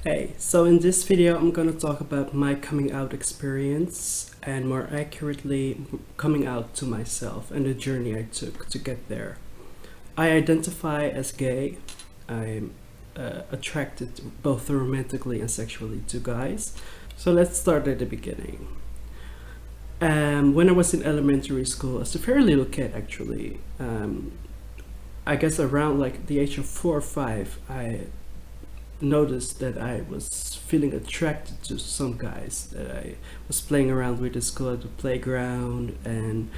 Hey, so in this video I'm gonna talk about my coming out experience and more accurately coming out to myself and the journey I took to get there. I identify as gay. I'm attracted both romantically and sexually to guys. So let's start at the beginning. When I was in elementary school, as a very little kid actually, I guess around like the age of 4 or 5, I noticed that I was feeling attracted to some guys that I was playing around with at school at the playground, and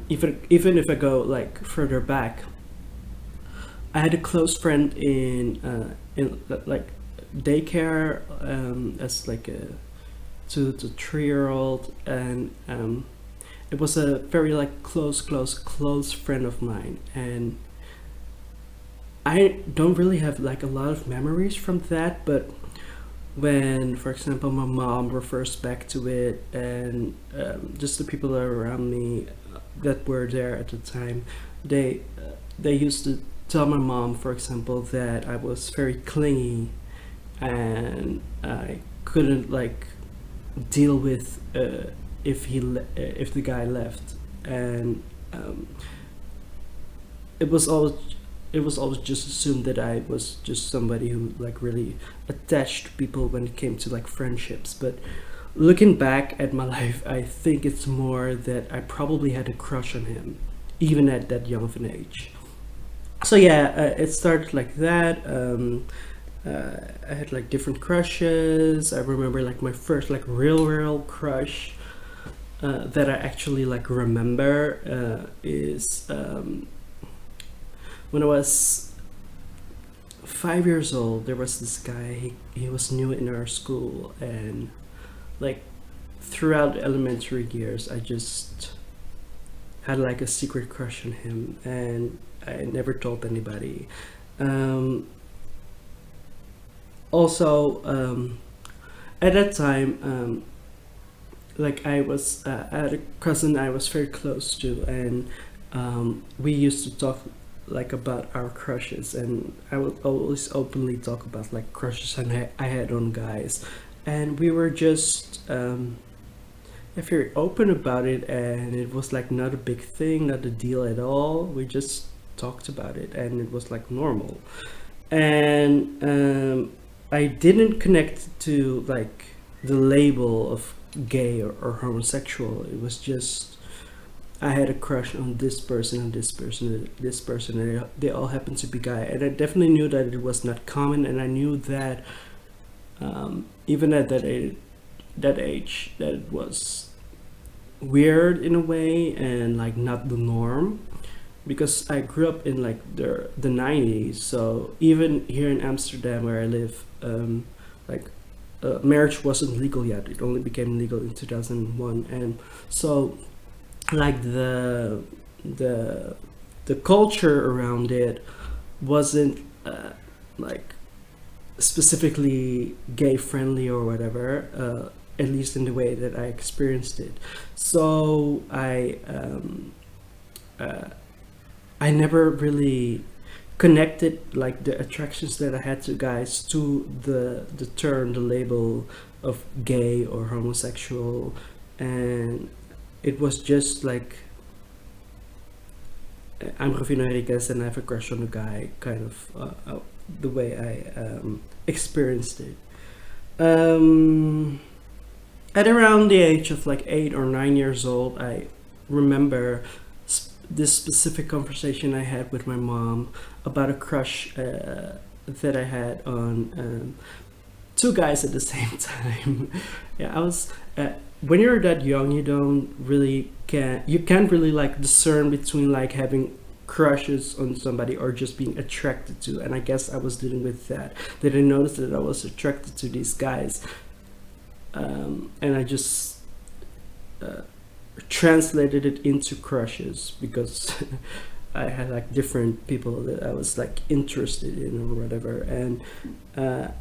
even if I go like further back, I had a close friend in like daycare as like a 2 to 3 year old, and it was a very like close friend of mine, and I don't really have like a lot of memories from that, but when, for example, my mom refers back to it, and just the people around me that were there at the time, they used to tell my mom, for example, that I was very clingy and I couldn't like deal with if the guy left, and um, it was always it was always just assumed that I was just somebody who like really attached to people when it came to like friendships. But looking back at my life, I think it's more that I probably had a crush on him, even at that young of an age. So yeah, it started like that. I had like different crushes. I remember like my first like real crush that I actually like remember is when I was 5 years old. There was this guy. He was new in our school, and like throughout the elementary years, I just had like a secret crush on him, and I never told anybody. Um, also, at that time, like I had a cousin I was very close to, and we used to talk like about our crushes, and I would always openly talk about like crushes I had on guys, and we were just very open about it, and it was like not a big thing, not a deal at all. We just talked about it, and it was like normal, and I didn't connect to like the label of gay or homosexual. It was just I had a crush on this person and this person and this person, and they all happened to be guy. And I definitely knew that it was not common, and I knew that even at that age, that it was weird in a way and like not the norm, because I grew up in like the 90s. So even here in Amsterdam where I live, like marriage wasn't legal yet. It only became legal in 2001, and so like the the culture around it wasn't like specifically gay friendly or whatever, at least in the way that I experienced it. So uh, I never really connected like the attractions that I had to guys to the term, the label of gay or homosexual, and it was just like I'm Rufino Enriquez and I have a crush on a guy, kind of the way I experienced it. Um, at around the age of like 8 or 9 years old, I remember this specific conversation I had with my mom about a crush that I had on two guys at the same time. Yeah, I was. When you're that young, you can't really like discern between like having crushes on somebody or just being attracted to. And I guess I was dealing with that. That I noticed that I was attracted to these guys, and I just uh, translated it into crushes because I had like different people that I was like interested in or whatever. And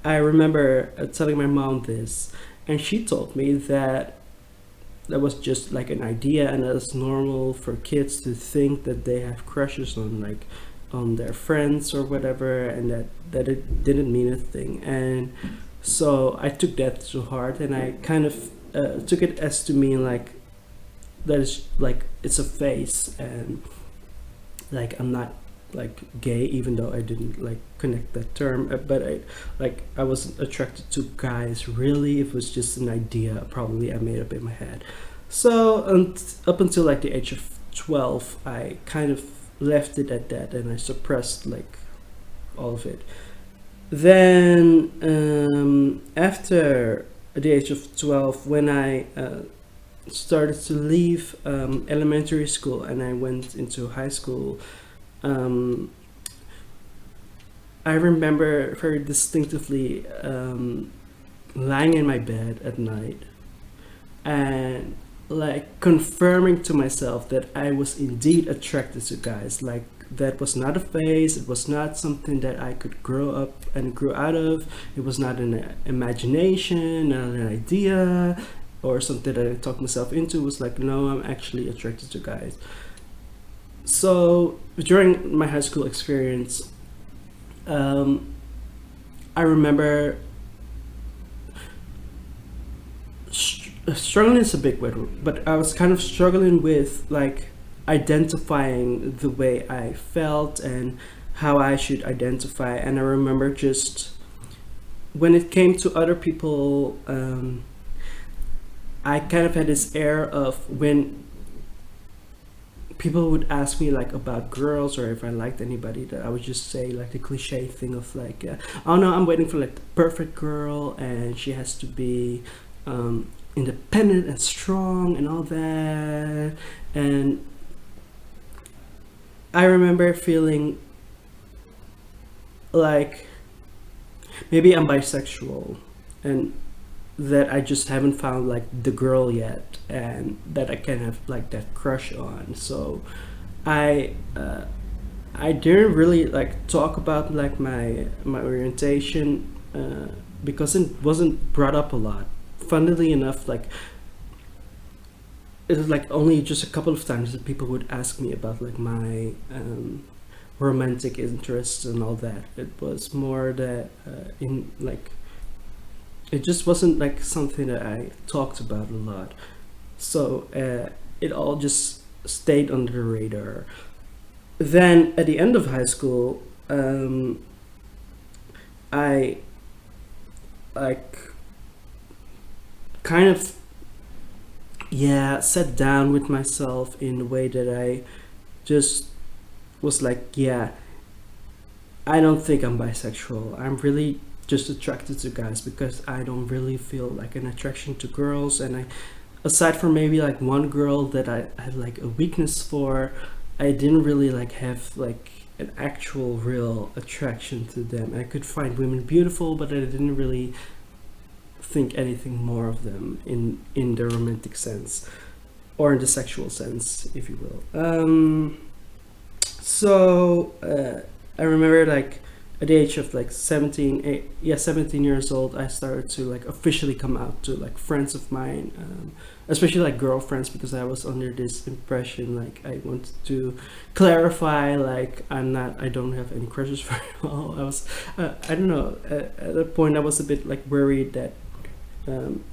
I remember telling my mom this, and she told me that that was just like an idea, and that it's normal for kids to think that they have crushes on like on their friends or whatever, and that it didn't mean a thing. And so I took that to heart, and I kind of took it as to mean like that is like it's a phase, and like I'm not like gay, even though I didn't like connect that term. But I wasn't attracted to guys really. It was just an idea probably I made up in my head. So up until like the age of 12, I kind of left it at that, and I suppressed like all of it. Then after the age of 12, when I started to leave elementary school and I went into high school, um, I remember very distinctively lying in my bed at night and like confirming to myself that I was indeed attracted to guys. Like that was not a phase, it was not something that I could grow up and grow out of. It was not an imagination, not an idea or something that I talked myself into. It was like, no, I'm actually attracted to guys. So during my high school experience, um, I remember struggling is a big word, but I was kind of struggling with like identifying the way I felt and how I should identify. And I remember just when it came to other people, I kind of had this air of when people would ask me like about girls or if I liked anybody, that I would just say like the cliche thing of like, oh no, I'm waiting for like the perfect girl and she has to be independent and strong and all that. And I remember feeling like maybe I'm bisexual and that I just haven't found like the girl yet and that I can have like that crush on. So I I didn't really like talk about like my orientation because it wasn't brought up a lot. Funnily enough, like it was like only just a couple of times that people would ask me about like my romantic interests and all that. It was more that in like it just wasn't like something that I talked about a lot. So it all just stayed under the radar. Then at the end of high school, I like kind of yeah sat down with myself in a way that I just was like, yeah, I don't think I'm bisexual. I'm really just attracted to guys because I don't really feel like an attraction to girls. And I, aside from maybe like one girl that I had like a weakness for, I didn't really like have like an actual real attraction to them. I could find women beautiful, but I didn't really think anything more of them in the romantic sense or in the sexual sense, if you will. I remember like at the age of like 17 years old, I started to like officially come out to like friends of mine, especially like girlfriends, because I was under this impression like I wanted to clarify like I don't have any crushes for you all. I was I don't know, at that point I was a bit like worried that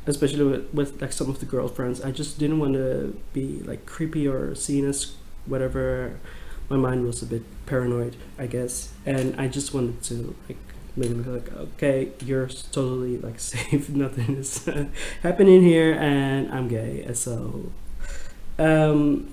especially with like some of the girlfriends, I just didn't want to be like creepy or seen as whatever. My mind was a bit paranoid, I guess, and I just wanted to like make it look like, okay, you're totally like safe, nothing is happening here, and I'm gay. So um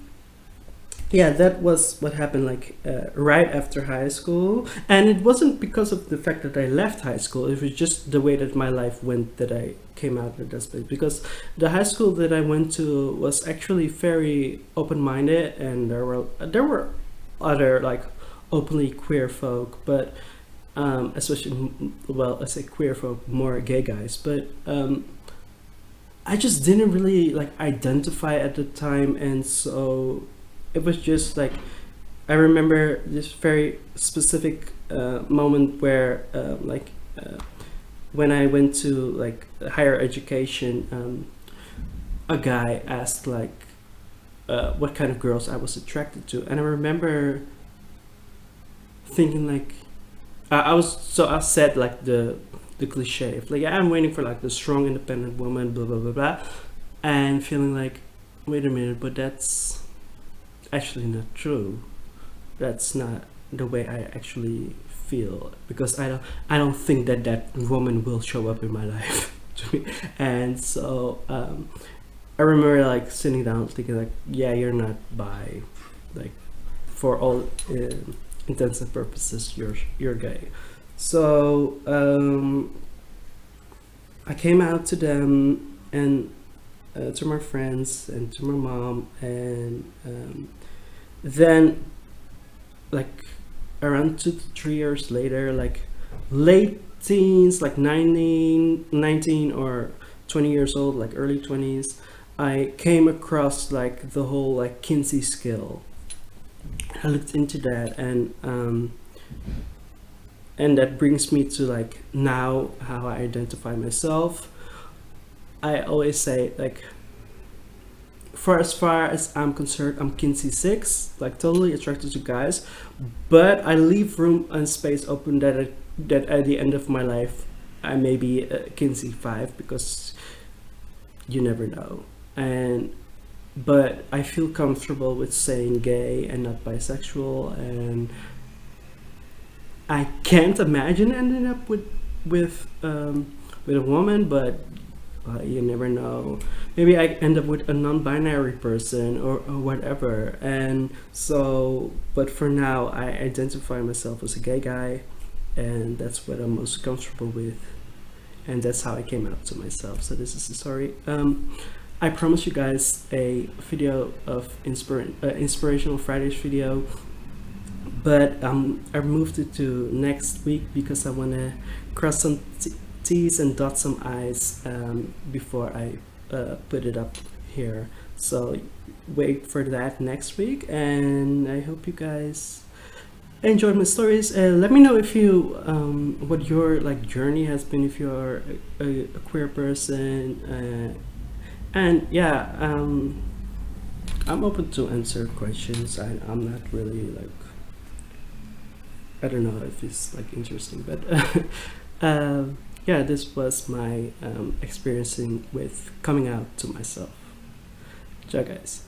yeah, that was what happened like right after high school. And it wasn't because of the fact that I left high school, it was just the way that my life went that I came out of that space. Because the high school that I went to was actually very open-minded, and there were other like openly queer folk, but especially, well, I say queer folk, more gay guys, but I just didn't really like identify at the time. And so it was just like I remember this very specific moment where when I went to like higher education, a guy asked like what kind of girls I was attracted to, and I remember thinking like I said like the cliche of like, yeah, I'm waiting for like the strong independent woman, blah blah blah blah, and feeling like, wait a minute, but that's actually not true. That's not the way I actually feel, because I don't think that that woman will show up in my life. To me. And so I remember like sitting down thinking like, yeah, you're not bi, like for all intents and purposes you're gay. So I came out to them and to my friends and to my mom, and then like around 2 to 3 years later, like late teens, like 19 or 20 years old, like early 20s, I came across like the whole like Kinsey Scale. I looked into that, and that brings me to like now how I identify myself. I always say like, for as far as I'm concerned, I'm Kinsey 6, like totally attracted to guys, but I leave room and space open that at the end of my life I may be Kinsey 5, because you never know. And but I feel comfortable with saying gay and not bisexual, and I can't imagine ending up with a woman, but you never know. Maybe I end up with a non-binary person, or whatever. And so, but for now, I identify myself as a gay guy, and that's what I'm most comfortable with, and that's how I came out to myself. So this is the story. I promised you guys a video of inspirational Fridays video, but I moved it to next week because I want to cross some T's and dot some I's before I put it up here. So wait for that next week, and I hope you guys enjoyed my stories. Let me know if you what your like journey has been, if you're a queer person, and yeah, I'm open to answer questions. I'm not really like, I don't know if it's like interesting, but yeah, this was my experiencing with coming out to myself. Ciao, guys.